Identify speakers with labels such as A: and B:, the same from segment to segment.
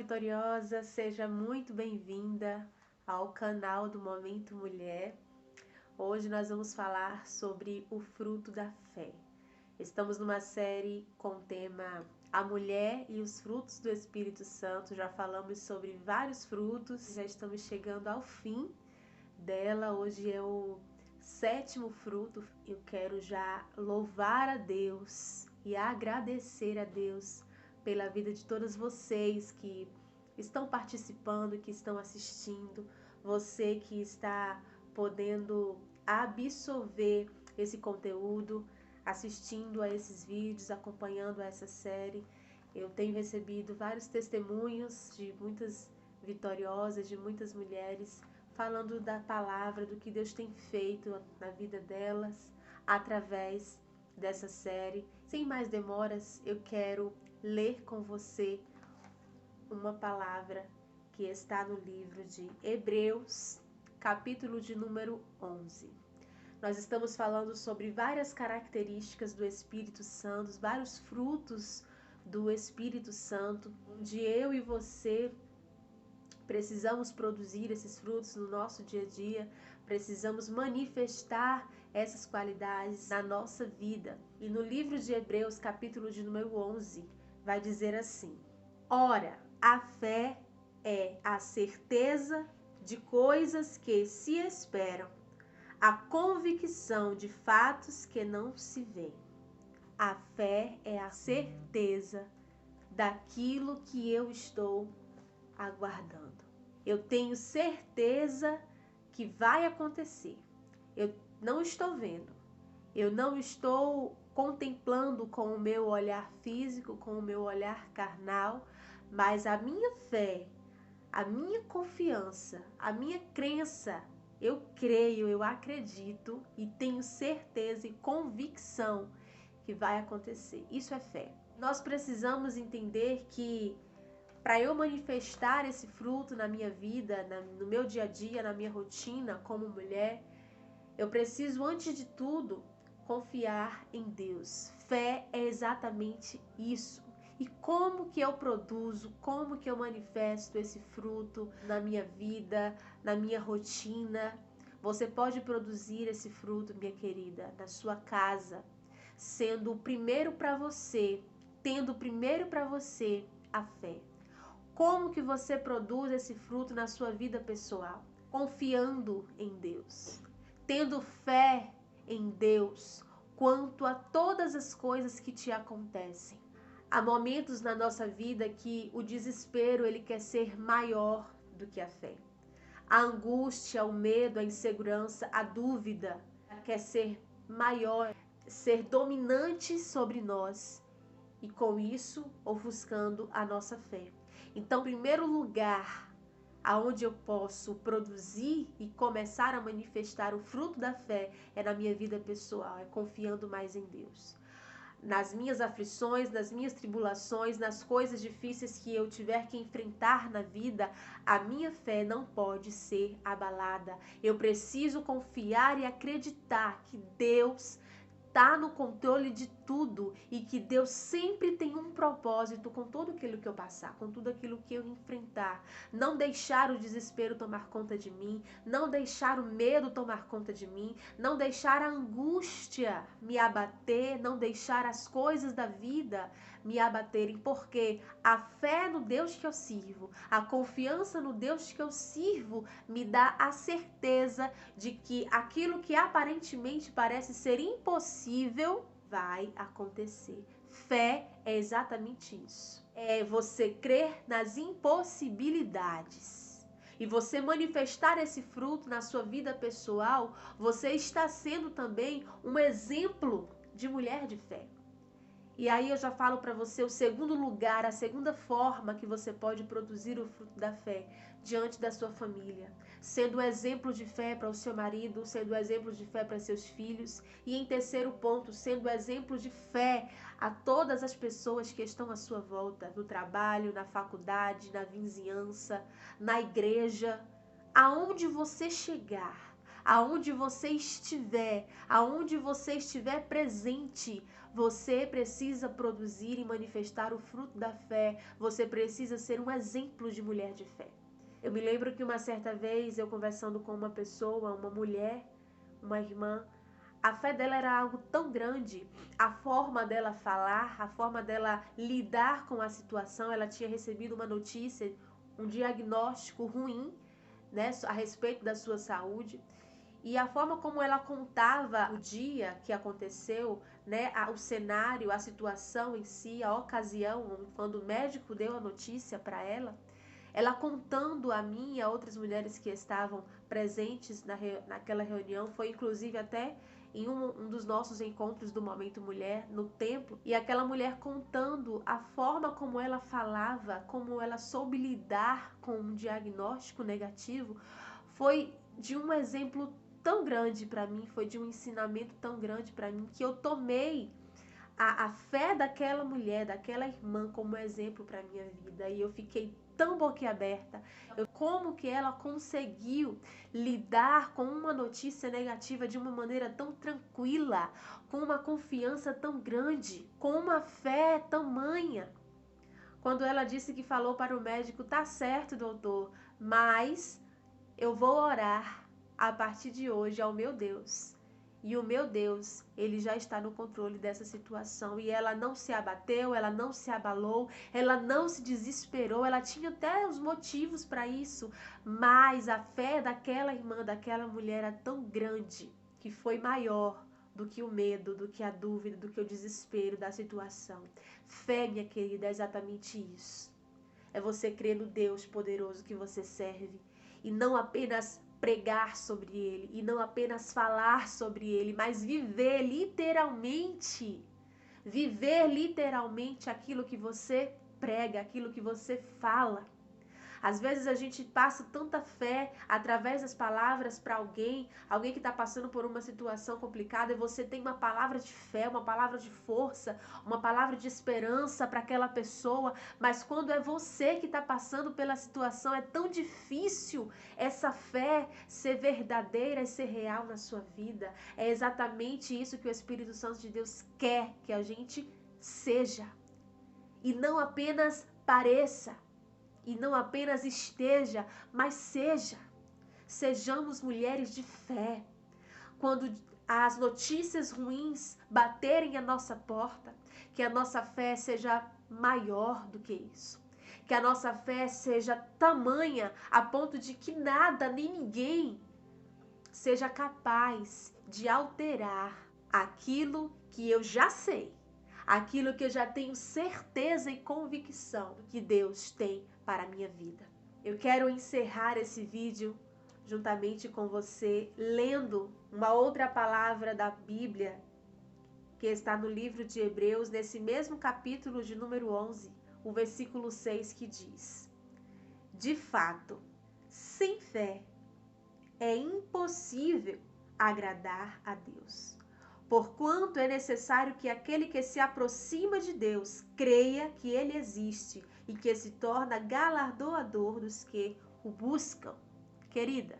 A: vitoriosa, seja muito bem-vinda ao canal do Momento Mulher. Hoje nós vamos falar sobre o fruto da fé. Estamos numa série com o tema A Mulher e os Frutos do Espírito Santo. Já falamos sobre vários frutos, já estamos chegando ao fim dela. Hoje é o 7º fruto. Eu quero já louvar a Deus e agradecer a Deus pela vida de todas vocês que estão participando, que estão assistindo, você que está podendo absorver esse conteúdo, assistindo a esses vídeos, acompanhando essa série. Eu tenho recebido vários testemunhos de muitas vitoriosas, de muitas mulheres, falando da palavra, do que Deus tem feito na vida delas, através dessa série. Sem mais demoras, eu quero ler com você uma palavra que está no livro de Hebreus, capítulo de número 11. Nós estamos falando sobre várias características do Espírito Santo, vários frutos do Espírito Santo, onde eu e você precisamos produzir esses frutos no nosso dia a dia, precisamos manifestar essas qualidades na nossa vida. E no livro de Hebreus, capítulo de número 11, vai dizer assim: Ora, a fé é a certeza de coisas que se esperam, a convicção de fatos que não se veem. A fé é a certeza daquilo que eu estou aguardando. Eu tenho certeza que vai acontecer. Eu não estou vendo. Eu não estou contemplando com o meu olhar físico, com o meu olhar carnal, mas a minha fé, a minha confiança, a minha crença, eu creio, eu acredito e tenho certeza e convicção que vai acontecer. Isso é fé. Nós precisamos entender que para eu manifestar esse fruto na minha vida, no meu dia a dia, na minha rotina como mulher, eu preciso, antes de tudo, confiar em Deus. Fé é exatamente isso. E como que eu produzo, como que eu manifesto esse fruto na minha vida, na minha rotina? Você pode produzir esse fruto, minha querida, na sua casa, sendo o primeiro para você, tendo primeiro para você a fé. Como que você produz esse fruto na sua vida pessoal? Confiando em Deus, tendo fé em Deus quanto a todas as coisas que te acontecem. Há momentos na nossa vida que o desespero ele quer ser maior do que a fé. A angústia, o medo, a insegurança, a dúvida quer ser maior, ser dominante sobre nós e com isso ofuscando a nossa fé. Então, em primeiro lugar, aonde eu posso produzir e começar a manifestar o fruto da fé é na minha vida pessoal, é confiando mais em Deus. Nas minhas aflições, nas minhas tribulações, nas coisas difíceis que eu tiver que enfrentar na vida, a minha fé não pode ser abalada. Eu preciso confiar e acreditar que Deus está no controle de tudo e que Deus sempre tem um propósito com tudo aquilo que eu passar, com tudo aquilo que eu enfrentar. Não deixar o desespero tomar conta de mim, não deixar o medo tomar conta de mim, não deixar a angústia me abater, não deixar as coisas da vida me abaterem, porque a fé no Deus que eu sirvo, a confiança no Deus que eu sirvo me dá a certeza de que aquilo que aparentemente parece ser impossível vai acontecer. Fé é exatamente isso. É você crer nas impossibilidades. E você manifestar esse fruto na sua vida pessoal, você está sendo também um exemplo de mulher de fé. E aí eu já falo para você o segundo lugar, a segunda forma que você pode produzir o fruto da fé diante da sua família, sendo exemplo de fé para o seu marido, sendo exemplo de fé para seus filhos, e em terceiro ponto, sendo exemplo de fé a todas as pessoas que estão à sua volta, no trabalho, na faculdade, na vizinhança, na igreja, aonde você chegar. aonde você estiver presente, você precisa produzir e manifestar o fruto da fé. Você precisa ser um exemplo de mulher de fé. Eu me lembro que uma certa vez, eu conversando com uma pessoa, uma mulher, uma irmã, a fé dela era algo tão grande, a forma dela falar, a forma dela lidar com a situação. Ela tinha recebido uma notícia, um diagnóstico ruim, né, a respeito da sua saúde. E a forma como ela contava o dia que aconteceu, né, o cenário, a situação em si, a ocasião, quando o médico deu a notícia para ela contando a mim e a outras mulheres que estavam presentes naquela reunião, foi inclusive até em um dos nossos encontros do Momento Mulher, no templo, e aquela mulher contando a forma como ela falava, como ela soube lidar com um diagnóstico negativo, foi de um exemplo tão grande para mim, foi de um ensinamento tão grande para mim, que eu tomei a fé daquela mulher, daquela irmã como exemplo para minha vida, e eu fiquei tão boquiaberta. Como que ela conseguiu lidar com uma notícia negativa de uma maneira tão tranquila, com uma confiança tão grande, com uma fé tamanha. Quando ela disse que falou para o médico: tá certo, doutor, mas eu vou orar a partir de hoje ao meu Deus. E o meu Deus, ele já está no controle dessa situação. E ela não se abateu, ela não se abalou, ela não se desesperou. Ela tinha até os motivos para isso. Mas a fé daquela irmã, daquela mulher era tão grande que foi maior do que o medo, do que a dúvida, do que o desespero da situação. Fé, minha querida, é exatamente isso. É você crer no Deus poderoso que você serve. E não apenas pregar sobre ele, e não apenas falar sobre ele, mas viver literalmente aquilo que você prega, aquilo que você fala. Às vezes a gente passa tanta fé através das palavras para alguém que está passando por uma situação complicada, e você tem uma palavra de fé, uma palavra de força, uma palavra de esperança para aquela pessoa, mas quando é você que está passando pela situação, é tão difícil essa fé ser verdadeira e ser real na sua vida. É exatamente isso que o Espírito Santo de Deus quer que a gente seja, e não apenas pareça. E não apenas esteja, mas seja. Sejamos mulheres de fé. Quando as notícias ruins baterem a nossa porta, que a nossa fé seja maior do que isso. Que a nossa fé seja tamanha a ponto de que nada nem ninguém seja capaz de alterar aquilo que eu já sei. Aquilo que eu já tenho certeza e convicção que Deus tem para a minha vida. Eu quero encerrar esse vídeo juntamente com você lendo uma outra palavra da Bíblia que está no livro de Hebreus, nesse mesmo capítulo de número 11, o versículo 6, que diz: de fato, sem fé é impossível agradar a Deus. Porquanto é necessário que aquele que se aproxima de Deus creia que ele existe e que se torna galardoador dos que o buscam. Querida,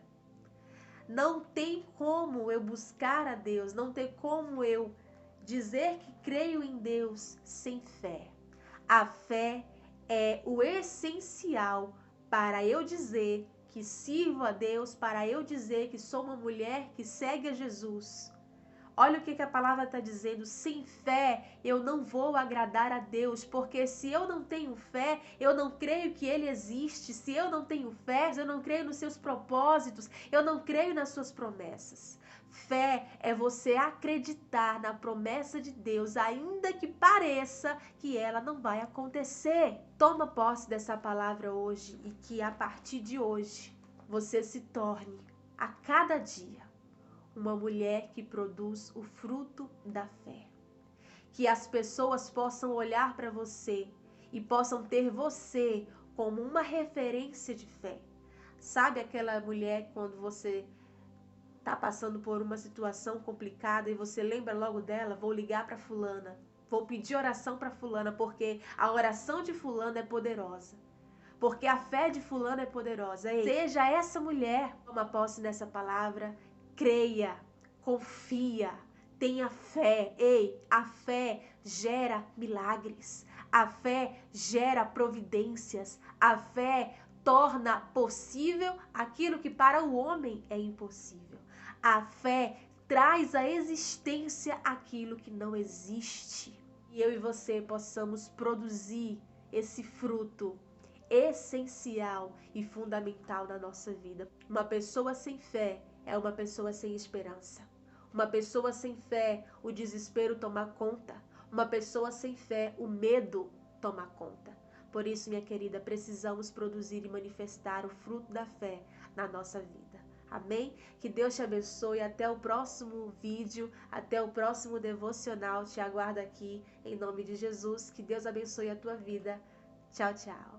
A: não tem como eu buscar a Deus, não tem como eu dizer que creio em Deus sem fé. A fé é o essencial para eu dizer que sirvo a Deus, para eu dizer que sou uma mulher que segue a Jesus. Olha o que a palavra está dizendo: sem fé eu não vou agradar a Deus, porque se eu não tenho fé, eu não creio que Ele existe. Se eu não tenho fé, eu não creio nos seus propósitos, eu não creio nas suas promessas. Fé é você acreditar na promessa de Deus, ainda que pareça que ela não vai acontecer. Toma posse dessa palavra hoje e que a partir de hoje você se torne a cada dia uma mulher que produz o fruto da fé. Que as pessoas possam olhar para você e possam ter você como uma referência de fé. Sabe aquela mulher quando você está passando por uma situação complicada e você lembra logo dela? Vou ligar para fulana, vou pedir oração para fulana, porque a oração de fulana é poderosa. Porque a fé de fulano é poderosa. Seja essa mulher, toma posse nessa palavra, creia, confia, tenha fé. Ei, a fé gera milagres, a fé gera providências, a fé torna possível aquilo que para o homem é impossível. A fé traz à existência aquilo que não existe. E eu e você possamos produzir esse fruto essencial e fundamental na nossa vida. Uma pessoa sem fé é uma pessoa sem esperança. Uma pessoa sem fé, o desespero toma conta. Uma pessoa sem fé, o medo toma conta. Por isso, minha querida, precisamos produzir e manifestar o fruto da fé na nossa vida. Amém? Que Deus te abençoe. Até o próximo vídeo, até o próximo devocional. Te aguardo aqui em nome de Jesus. Que Deus abençoe a tua vida. Tchau, tchau.